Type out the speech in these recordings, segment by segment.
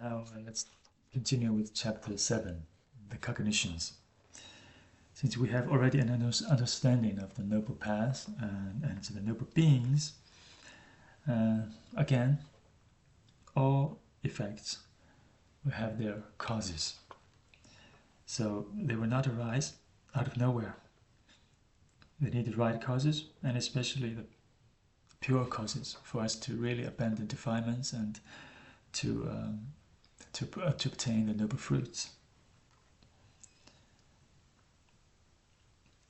Now let's continue with chapter 7, the Cognitions. Since we have already an understanding of the noble path and the noble beings, again, all effects will have their causes. So they will not arise out of nowhere. They need the right causes, and especially the pure causes, for us to really abandon defilements and to obtain the noble fruits.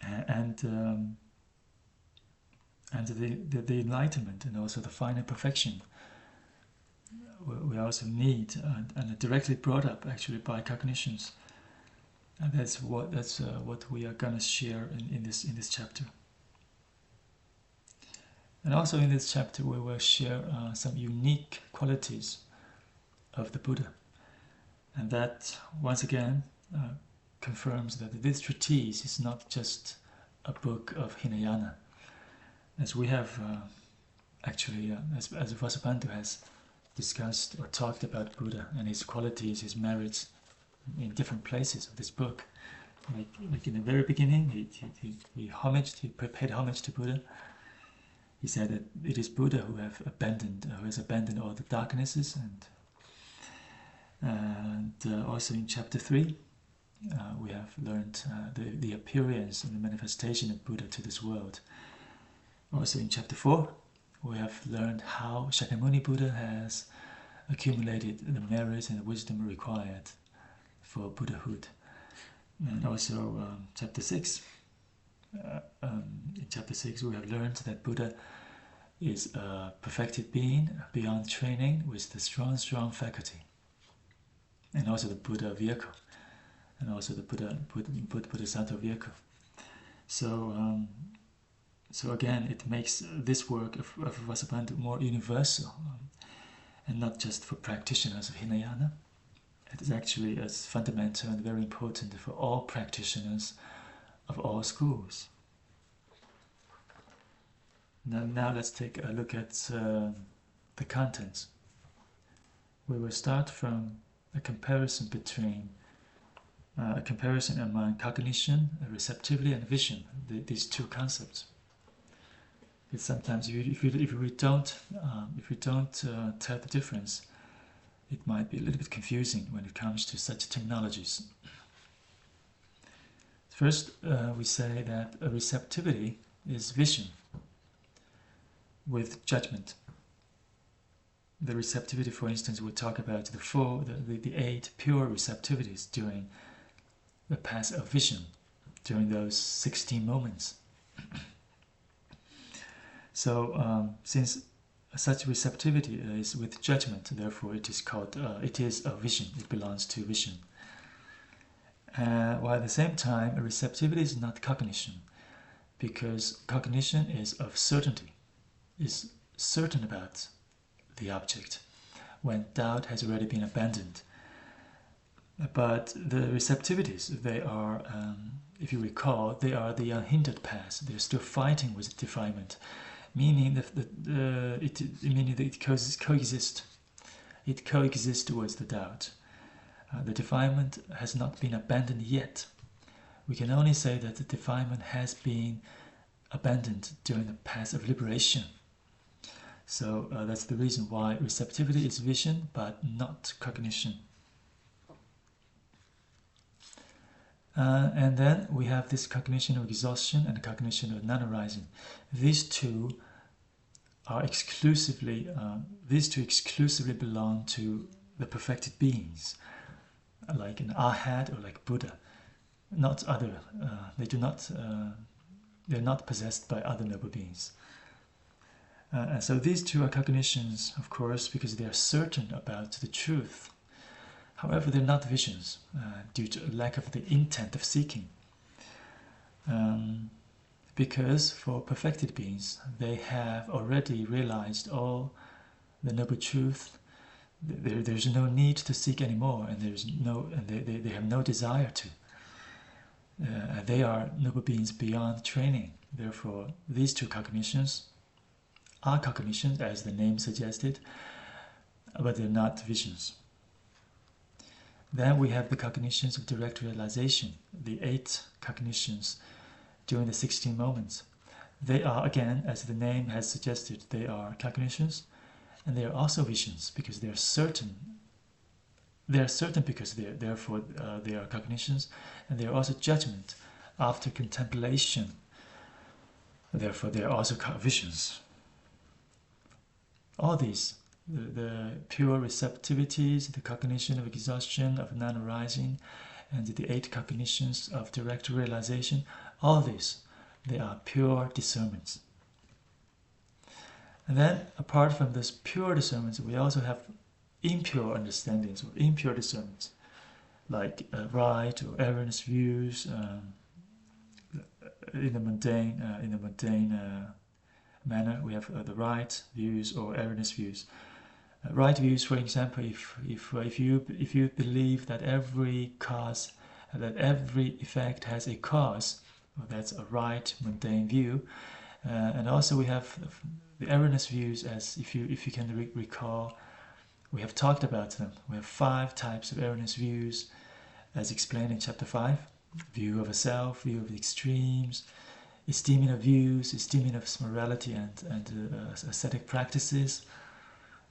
And the enlightenment and also the final perfection we also need, and are directly brought up actually by cognitions. And that's what we are gonna share in this chapter. And also in this chapter we will share some unique qualities of the Buddha, and that once again confirms that this treatise is not just a book of Hinayana, as we have actually, as Vasubandhu has discussed or talked about Buddha and his qualities, his merits in different places of this book. Like in the very beginning, he paid homage to Buddha. He said that it is Buddha who has abandoned all the darknesses, and also in chapter 3, we have learned the appearance and the manifestation of Buddha to this world. Also in chapter 4, we have learned how Shakyamuni Buddha has accumulated the merit and the wisdom required for Buddhahood. And also chapter 6. In chapter 6 we have learned that Buddha is a perfected being beyond training with the strong faculty. And also the Buddha vehicle. And also the Bodhisattva vehicle. So again, it makes this work of Vasubandhu more universal, and not just for practitioners of Hinayana. It is actually as fundamental and very important for all practitioners of all schools. Now let's take a look at the contents. We will start from a comparison among cognition, receptivity, and vision. These two concepts. Because sometimes if we don't tell the difference, it might be a little bit confusing when it comes to such technologies. First, we say that a receptivity is vision with judgment. The receptivity, for instance, we talk about the 8 pure receptivities during the path of vision, during those 16 moments. So, since such receptivity is with judgment, therefore it is called, it is a vision, it belongs to vision. While at the same time, a receptivity is not cognition, because cognition is of certainty, is certain about the object, when doubt has already been abandoned. But the receptivities, they are, if you recall, they are the unhindered path. They're still fighting with defilement, meaning that it coexists. It coexists with the doubt. The defilement has not been abandoned yet. We can only say that the defilement has been abandoned during the path of liberation. So that's the reason why receptivity is vision, but not cognition. And then we have this cognition of exhaustion and cognition of non-arising. These two exclusively belong to the perfected beings, like an arhat or like Buddha. Not other. They're not possessed by other noble beings. And so these two are cognitions, of course, because they are certain about the truth. However, they're not visions, due to a lack of the intent of seeking. Because for perfected beings, they have already realized all the noble truth. There's no need to seek anymore, and they have no desire to. They are noble beings beyond training. Therefore, these two cognitions are cognitions, as the name suggested, but they're not visions. Then we have the cognitions of direct realization, the 8 cognitions during the 16 moments. They are, again, as the name has suggested, they are cognitions, and they are also visions because they are certain. They are certain because therefore they are cognitions, and they are also judgment after contemplation. Therefore, they are also visions. All these, the pure receptivities, the cognition of exhaustion, of non-arising, and the 8 cognitions of direct realization, all these, they are pure discernments. And then, apart from this pure discernments, we also have impure understandings or impure discernments, like right or erroneous views in the mundane manner. We have the right views or erroneous views. Right views, for example, if you believe that every cause, that every effect has a cause, well, that's a right mundane view. And also we have the erroneous views, as if you can recall, we have talked about them. We have 5 types of erroneous views, as explained in chapter 5. View of a self, view of the extremes, esteeming of views, esteeming of morality and ascetic practices,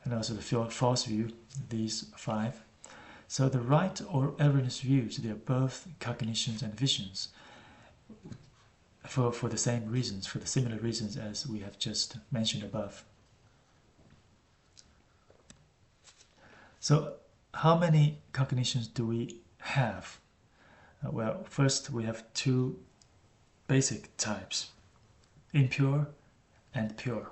and also the false view, these 5. So the right or erroneous views, they are both cognitions and visions for the same reasons, for the similar reasons as we have just mentioned above. So how many cognitions do we have? Well, first we have 2 basic types, impure and pure.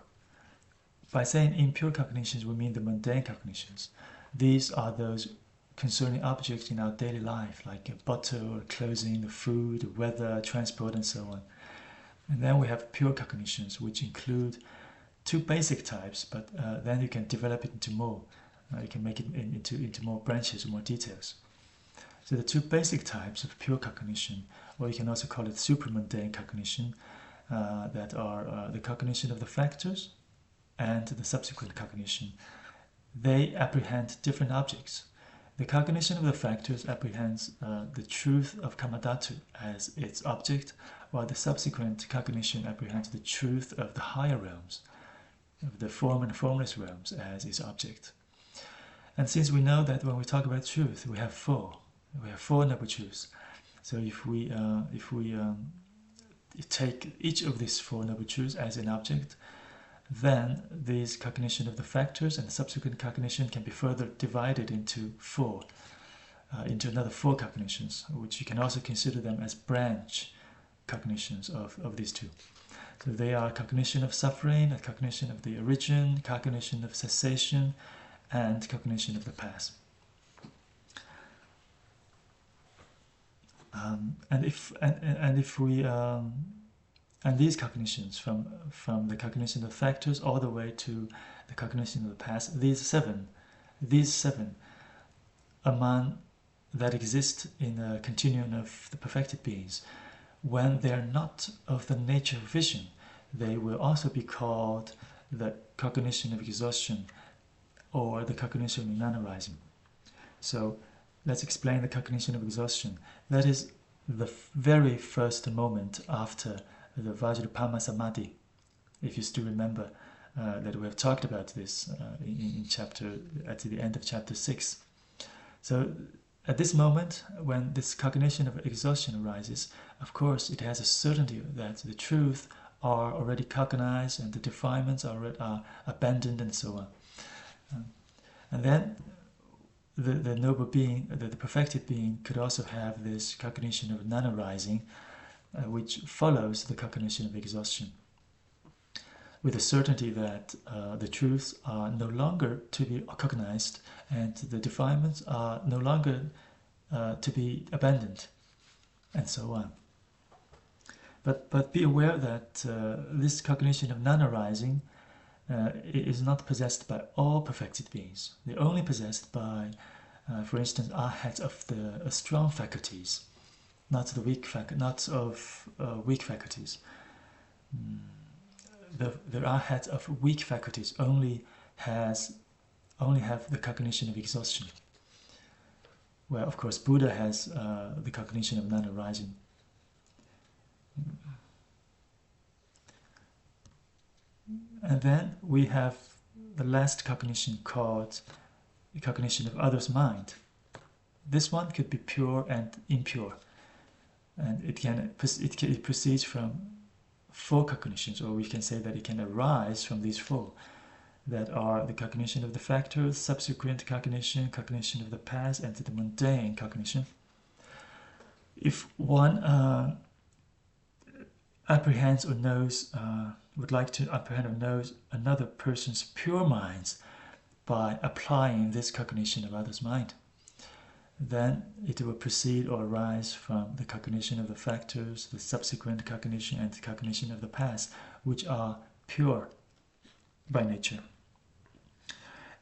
By saying impure cognitions, we mean the mundane cognitions. These are those concerning objects in our daily life, like a bottle, clothing, the food, the weather, transport, and so on. And then we have pure cognitions, which include 2 basic types, but then you can develop it into more. You can make it into more branches, more details. So the 2 basic types of pure cognition, or you can also call it supramundane cognition, that are the cognition of the factors and the subsequent cognition. They apprehend different objects. The cognition of the factors apprehends the truth of kamadhatu as its object, while the subsequent cognition apprehends the truth of the higher realms, of the form and formless realms as its object. And since we know that when we talk about truth, we have 4 noble truths. So if we take each of these 4 noble truths as an object, then this cognition of the factors and the subsequent cognition can be further divided into 4, into another 4 cognitions, which you can also consider them as branch cognitions of these 2. So they are cognition of suffering, a cognition of the origin, cognition of cessation, and cognition of the past. And these cognitions, from the cognition of factors all the way to the cognition of the past, these seven among that exist in the continuum of the perfected beings, when they are not of the nature of vision, they will also be called the cognition of exhaustion or the cognition of non-arising. So let's explain the cognition of exhaustion. That is the very first moment after the Vajrapama Samadhi. If you still remember that we have talked about this at the end of chapter 6. So at this moment, when this cognition of exhaustion arises, of course it has a certainty that the truth are already cognized and the defilements are abandoned and so on. And then the noble being, the perfected being, could also have this cognition of non-arising, which follows the cognition of exhaustion, with the certainty that the truths are no longer to be cognized and the defilements are no longer to be abandoned, and so on. But be aware that this cognition of non-arising is not possessed by all perfected beings. They're only possessed by, for instance, arhats of the strong faculties, not the weak weak faculties. The arhats of weak faculties only have the cognition of exhaustion, Well, of course, Buddha has the cognition of non-arising. And then we have the last cognition called the cognition of others' mind. This one could be pure and impure, and it proceeds from four cognitions, or we can say that it can arise from these four, that are the cognition of the factors, subsequent cognition, cognition of the past, and the mundane cognition. If one apprehends or knows, would like to apprehend or knows another person's pure minds by applying this cognition of others' mind, then it will proceed or arise from the cognition of the factors, the subsequent cognition, and the cognition of the past, which are pure by nature.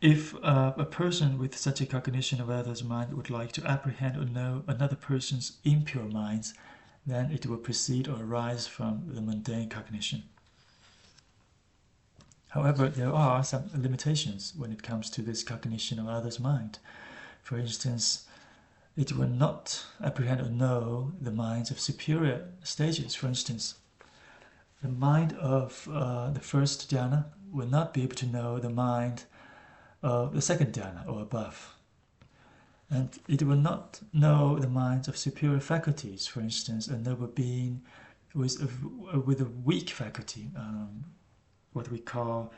If a person with such a cognition of others' mind would like to apprehend or know another person's impure minds, then it will proceed or arise from the mundane cognition. However, there are some limitations when it comes to this cognition of others' mind. For instance, it will not apprehend or know the minds of superior stages. For instance, the mind of the first dhyana will not be able to know the mind of the second dhyana or above. And it will not know the minds of superior faculties. For instance, a noble being with a weak faculty, what we call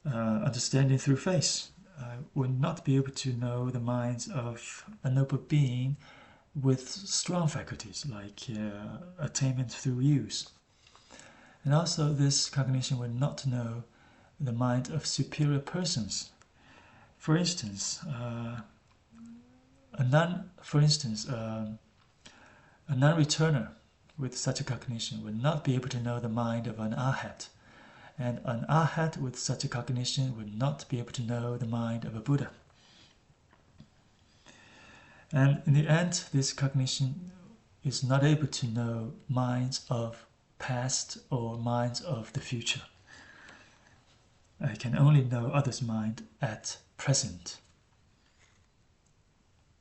understanding through face, will not be able to know the minds of a noble being with strong faculties, like attainment through use. And also this cognition will not know the mind of superior persons. For instance, a non-returner with such a cognition will not be able to know the mind of an arhat, and an arhat with such a cognition will not be able to know the mind of a Buddha. And in the end, this cognition is not able to know minds of past or minds of the future. It can only know others' mind at present.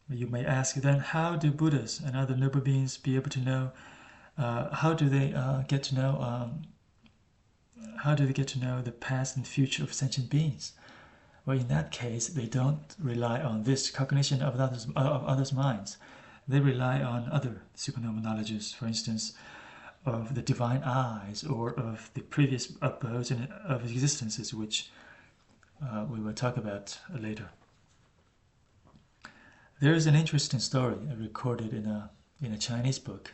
You may ask then, how do Buddhas and other noble beings be able to know, how do they get to know the past and future of sentient beings? Well, in that case, they don't rely on this cognition of others' minds. They rely on other supernormal knowledges, for instance, of the divine eyes, or of the previous abodes and of existences, which we will talk about later. There is an interesting story recorded in a Chinese book.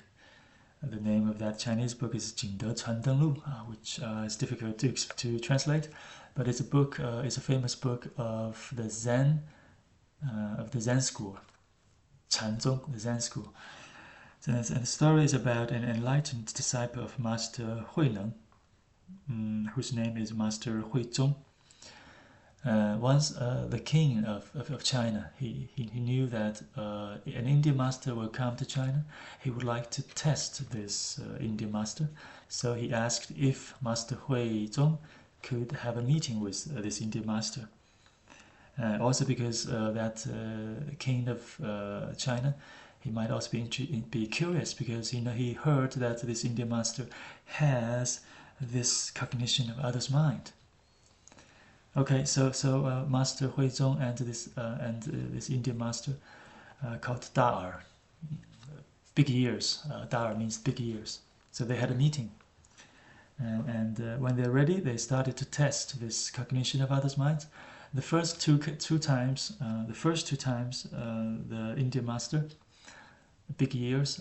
The name of that Chinese book is Jingde Chuandeng Lu, which is difficult to translate, but it's a book. It's a famous book of the Zen school, Chanzong, the Zen school. And the story is about an enlightened disciple of Master Huineng, whose name is Master Huizong. Once the king of China, he knew that an Indian master will come to China. He would like to test this Indian master, so he asked if Master Huizong could have a meeting with this Indian master. Also because that king of China, he might also be curious, because he heard that this Indian master has this cognition of others' mind. Okay, so Master Huizong and this Indian master called Da'er, big ears. Da'er means big ears. So they had a meeting, and when they're ready, they started to test this cognition of others' minds. The first two times, the Indian master, big ears,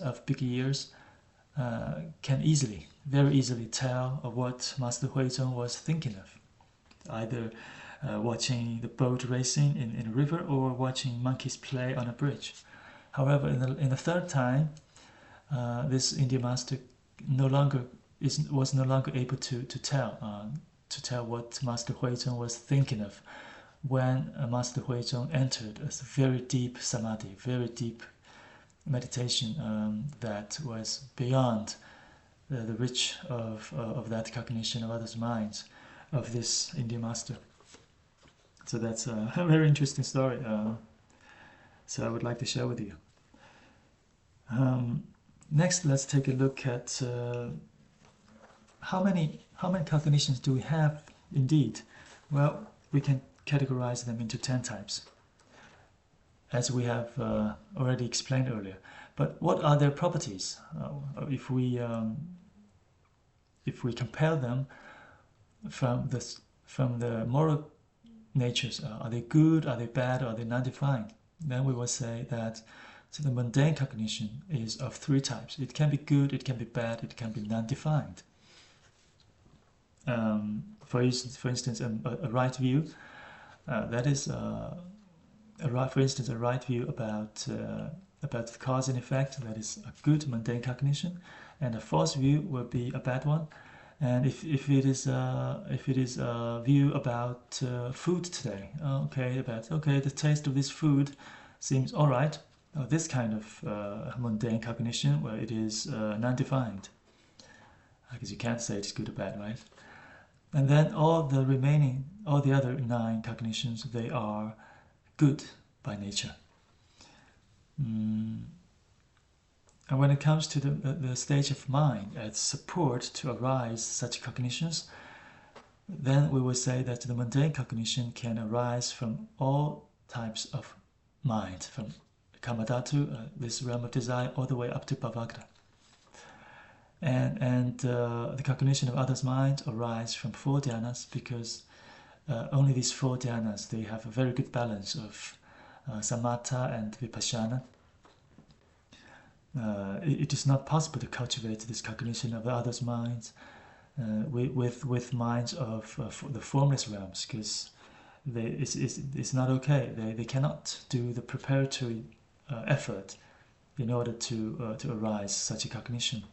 can very easily tell what Master Huizong was thinking of, either watching the boat racing in a river or watching monkeys play on a bridge. However, in the third time, this Indian master was no longer able to tell what Master Huizong was thinking of, when Master Huizong entered a very deep samadhi, very deep meditation that was beyond the reach of that cognition of others' minds of this Indian master. So that's a very interesting story. So I would like to share with you. Next, let's take a look at how many cognitions do we have indeed? Well, we can categorize them into 10 types, as we have already explained earlier. But what are their properties? If we compare them from the moral natures, are they good, are they bad, or are they non-defined? Then we will say that the mundane cognition is of 3 types. It can be good, it can be bad, it can be non-defined. For instance, a right view, that is, for instance, a right view about cause and effect, that is a good mundane cognition, and a false view will be a bad one. And if it is a view about food today, the taste of this food seems all right. This kind of mundane cognition, where it is non-defined, because you can't say it's good or bad, right? And then all the other 9 cognitions, they are good by nature. And when it comes to the stage of mind as support to arise such cognitions, then we will say that the mundane cognition can arise from all types of mind, from kamadhatu, this realm of desire, all the way up to bhavagra. And the cognition of others' mind arise from 4 dhyanas, because only these 4 dhyanas, they have a very good balance of samatha and vipassana. It is not possible to cultivate this cognition of others' minds with minds of the formless realms, because it's not okay. They cannot do the preparatory effort in order to arise such a cognition.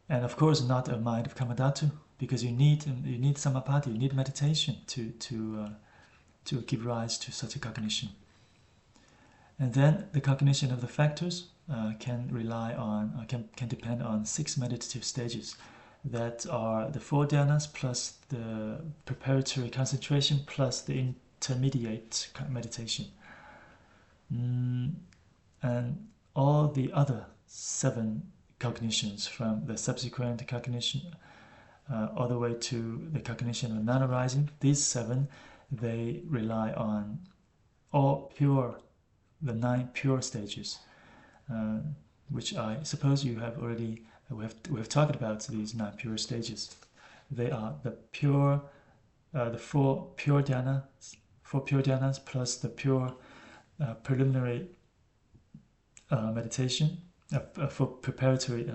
And of course, not a mind of kamadhatu, because you need samapati, you need meditation to give rise to such a cognition. And then the cognition of the factors can depend on 6 meditative stages, that are the 4 dhyanas plus the preparatory concentration plus the intermediate meditation. And all the other 7 cognitions, from the subsequent cognition all the way to the cognition of non-arising, these 7, they rely on all the 9 pure stages, which I suppose you have already, we have talked about these 9 pure stages. They are the 4 pure dhyanas plus the pure preliminary meditation, for preparatory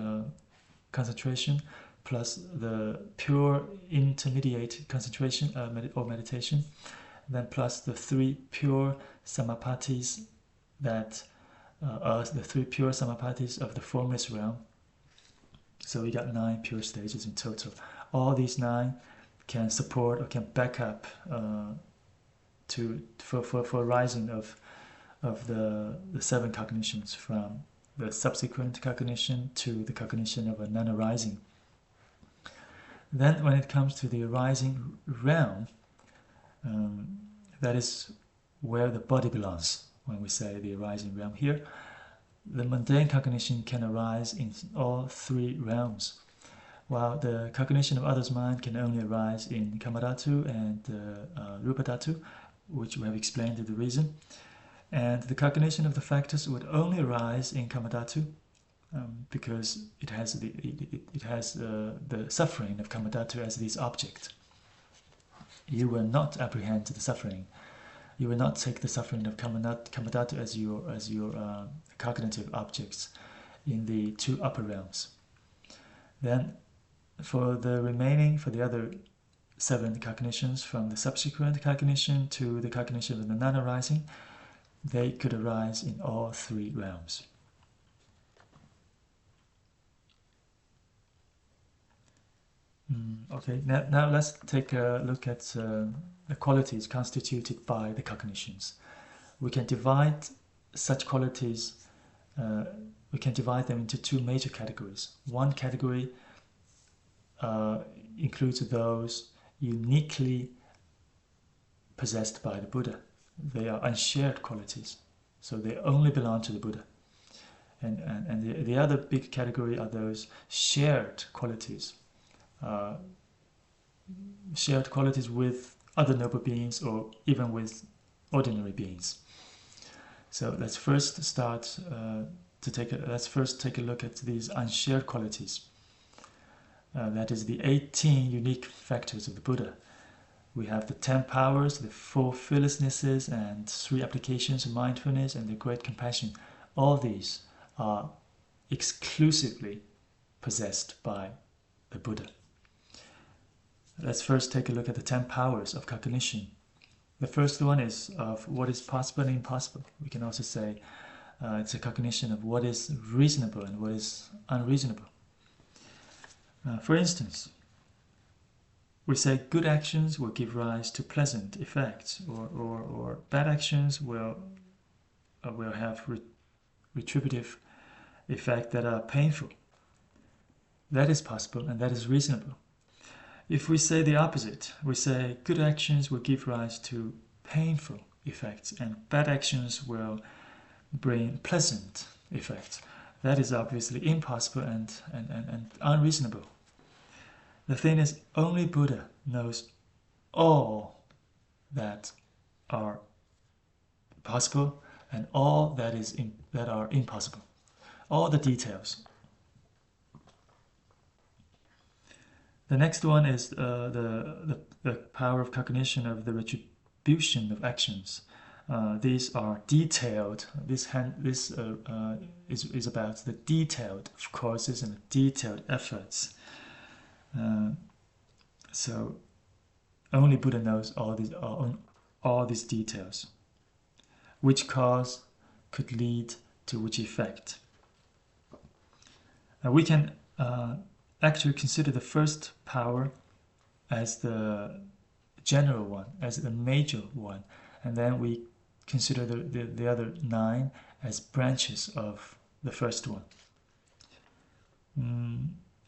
concentration, plus the pure intermediate concentration or meditation, then plus the 3 pure samapatis that are the 3 pure samapatis of the formless realm. So we got 9 pure stages in total. All these 9 can support or can back up for rising of the 7 cognitions, from the subsequent cognition to the cognition of a non-arising. Then when it comes to the arising realm, that is where the body belongs. When we say the arising realm here, the mundane cognition can arise in all 3 realms, while the cognition of others' mind can only arise in kamadhatu and rupadhatu, which we have explained the reason. And the cognition of the factors would only arise in kamadhatu, because it has the suffering of kamadhatu as this object. You will not apprehend the suffering. You will not take the suffering of kamadhatu as your cognitive objects in the 2 upper realms. Then, for the other 7 cognitions, from the subsequent cognition to the cognition of the non-arising, they could arise in all 3 realms. Okay, now let's take a look at the qualities constituted by the cognitions. We can divide such qualities, we can divide them into 2 major categories. One category includes those uniquely possessed by the Buddha. They are unshared qualities. So they only belong to the Buddha. And the other big category are those shared qualities. Shared qualities with other noble beings or even with ordinary beings. So let's first let's first take a look at these unshared qualities. That is the 18 unique factors of the Buddha. We have the 10 powers, the 4 fearlessnesses, and 3 applications of mindfulness, and the great compassion. All these are exclusively possessed by the Buddha. Let's first take a look at the 10 powers of cognition. The first one is of what is possible and impossible. We can also say it's a cognition of what is reasonable and what is unreasonable. For instance, we say good actions will give rise to pleasant effects, or bad actions will have retributive effects that are painful. That is possible and that is reasonable. If we say the opposite, we say good actions will give rise to painful effects and bad actions will bring pleasant effects. That is obviously impossible and unreasonable. The thing is, only Buddha knows all that are possible and all that are impossible. All the details. The next one is the power of cognition of the retribution of actions. These are detailed. This is about the detailed causes and the detailed efforts. So only Buddha knows all these details. Which cause could lead to which effect. We can actually consider the first power as the general one, as the major one, and then we consider the other 9 as branches of the first one.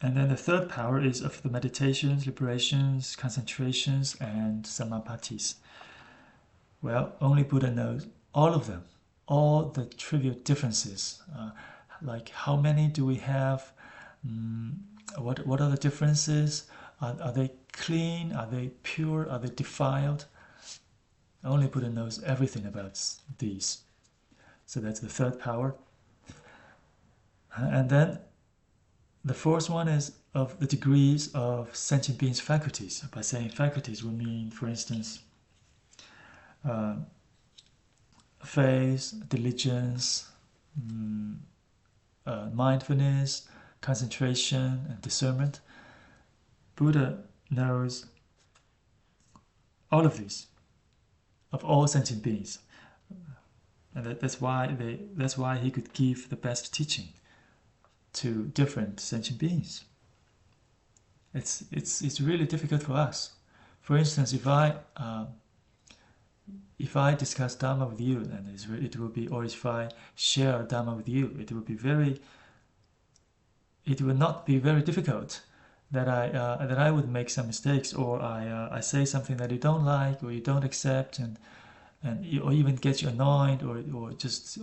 And then the third power is of the meditations, liberations, concentrations, and samapattis. Well, only Buddha knows all of them, all the trivial differences, like how many do we have, what are the differences, are they clean, are they pure, are they defiled? Only Buddha knows everything about these. So that's the third power. And then the fourth one is of the degrees of sentient beings' faculties. By saying faculties, we mean, for instance, faith, diligence, mindfulness, concentration, and discernment. Buddha knows all of these, of all sentient beings, and that's why he could give the best teaching to different sentient beings. It's really difficult for us. For instance, if I discuss Dharma with you, then it will be, or if I share Dharma with you, it will not be very difficult that I would make some mistakes, or I say something that you don't like or you don't accept, or even get you annoyed,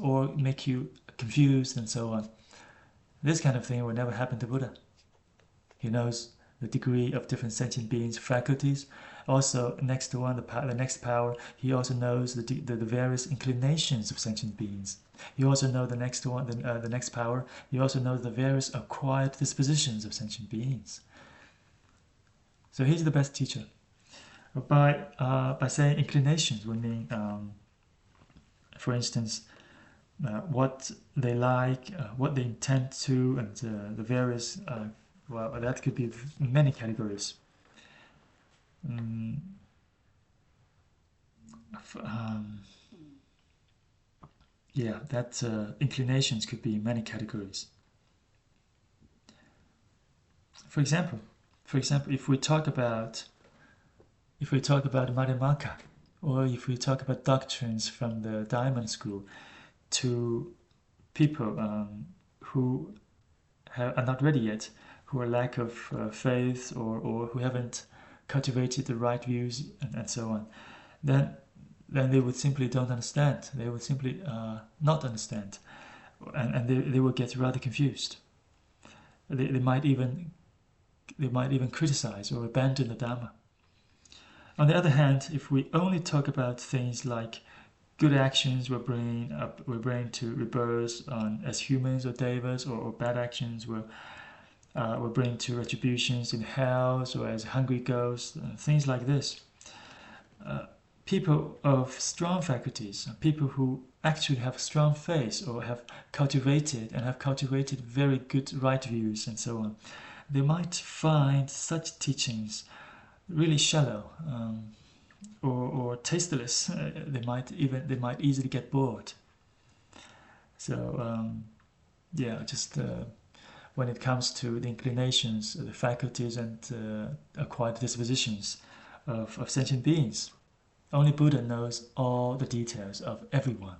or make you confused, and so on. This kind of thing will never happen to Buddha. He knows the degree of different sentient beings' faculties. Also, next to the next power, he also knows the various inclinations of sentient beings. He also knows the next one, the next power. He also knows the various acquired dispositions of sentient beings. So he's the best teacher. By saying inclinations, we mean, for instance, what they like, what they intend to, and the various, that could be many categories. Inclinations could be many categories. For example, if we talk about Madhyamaka, or if we talk about doctrines from the Diamond School to people who are not ready yet, who are lack of faith, or who haven't cultivated the right views, and so on, then then they would simply don't understand. They would simply not understand, and they would get rather confused. They might even criticize or abandon the Dharma. On the other hand, if we only talk about things like good actions will bring to rebirth as humans or devas, or bad actions will bring to retributions in hells or as hungry ghosts, things like this. People of strong faculties, people who actually have strong faith or have cultivated very good right views and so on, they might find such teachings really shallow or tasteless. They might easily get bored. So when it comes to the inclinations, the faculties, and acquired dispositions of sentient beings, only Buddha knows all the details of everyone.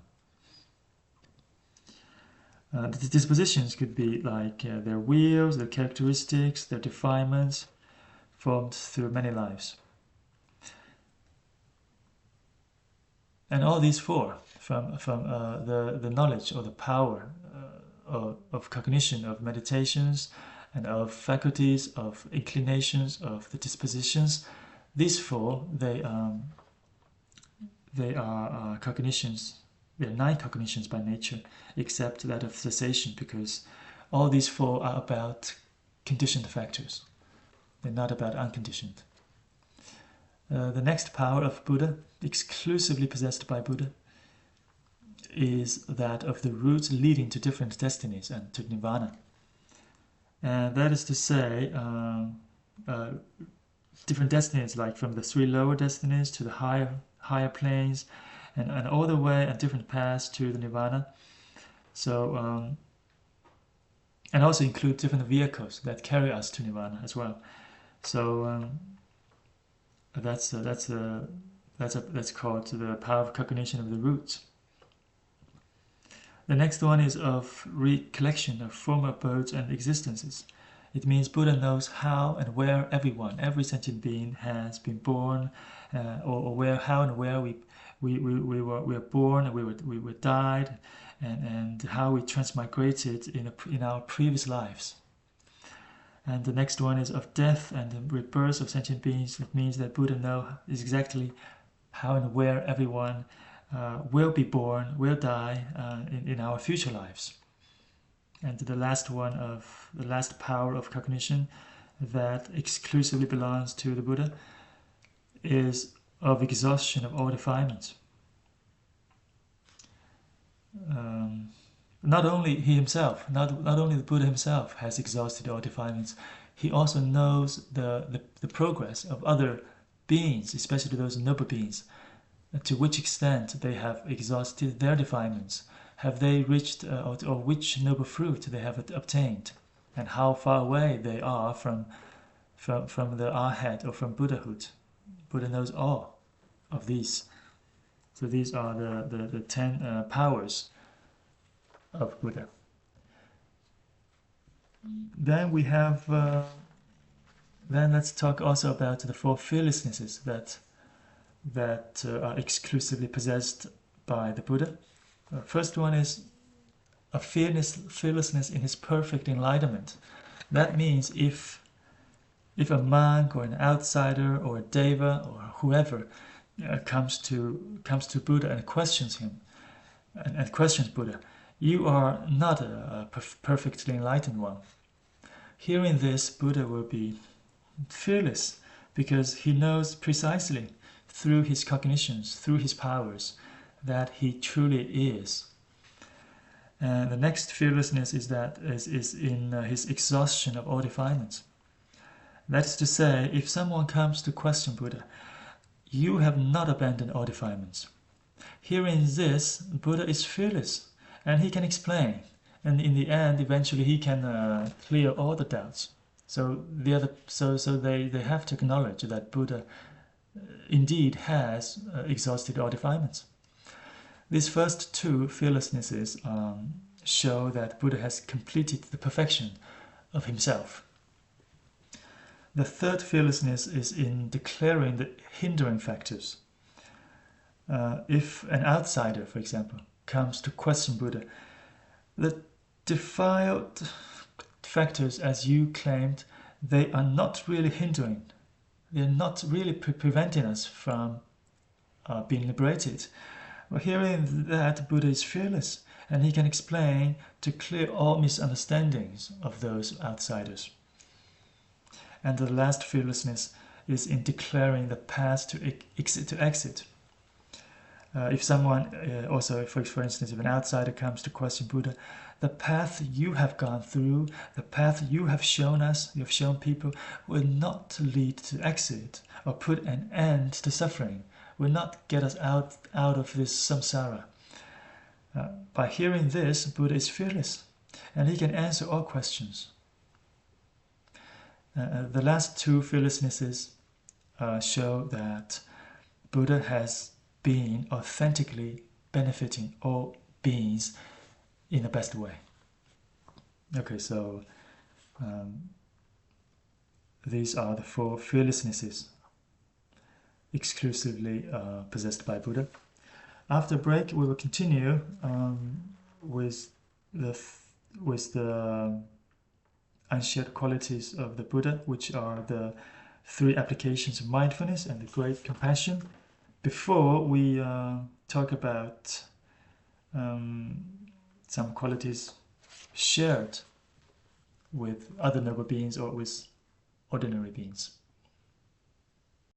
The dispositions could be like their wills, their characteristics, their defilements, formed through many lives. And all these four, from the knowledge or the power of cognition, of meditations, and of faculties, of inclinations, of the dispositions, these four, they are cognitions. They are 9 cognitions by nature, except that of cessation, because all these four are about conditioned factors. They're not about unconditioned. The next power of Buddha, exclusively possessed by Buddha, is that of the routes leading to different destinies and to nirvana. And that is to say, different destinies, like from the 3 lower destinies to the higher planes, and all the way at different paths to the nirvana. So, and also include different vehicles that carry us to nirvana as well. So that's called the power of cognition of the roots. The next one is of recollection of former births and existences. It means Buddha knows how and where every sentient being has been born, or how and where we were born, and we were died, and how we transmigrated in our previous lives. And the next one is of death and the rebirth of sentient beings. It means that Buddha knows exactly how and where everyone will be born, will die in our future lives. And the last power of cognition that exclusively belongs to the Buddha is of exhaustion of all defilements. Not only the Buddha himself has exhausted all defilements, he also knows the progress of other beings, especially those noble beings, to which extent they have exhausted their defilements. Have they reached, or which noble fruit they have obtained, and how far away they are from the arhat or from Buddhahood. Buddha knows all of these. So these are the 10 powers of Buddha. Then we have. Then let's talk also about the 4 fearlessnesses that are exclusively possessed by the Buddha. The first one is a fearlessness in his perfect enlightenment. That means if a monk or an outsider or a deva or whoever comes to Buddha and questions him and questions Buddha, you are not a perfectly enlightened one. Hearing this, Buddha will be fearless because he knows precisely through his cognitions, through his powers, that he truly is. And the next fearlessness is in his exhaustion of all defilements. That is to say, if someone comes to question Buddha, you have not abandoned all defilements. Hearing this, Buddha is fearless, and he can explain, and in the end, eventually, he can clear all the doubts. So they have to acknowledge that Buddha indeed has exhausted all defilements. These first 2 fearlessnesses show that Buddha has completed the perfection of himself. The third fearlessness is in declaring the hindering factors. If an outsider, for example, comes to question Buddha, the defiled factors, as you claimed, they are not really hindering. They're not really preventing us from being liberated. Well, hearing that, Buddha is fearless, and he can explain to clear all misunderstandings of those outsiders. And the last fearlessness is in declaring the path to exit. If someone, also for instance, if an outsider comes to question Buddha, the path you have gone through, the path you have shown us, you have shown people, will not lead to exit or put an end to suffering, will not get us out of this samsara. By hearing this, Buddha is fearless, and he can answer all questions. The last two fearlessnesses show that Buddha has been authentically benefiting all beings in the best way. Okay, so these are the four fearlessnesses exclusively possessed by Buddha. After a break, we will continue with the unshared qualities of the Buddha, which are the three applications of mindfulness and the great compassion. Before we talk about some qualities shared with other noble beings or with ordinary beings.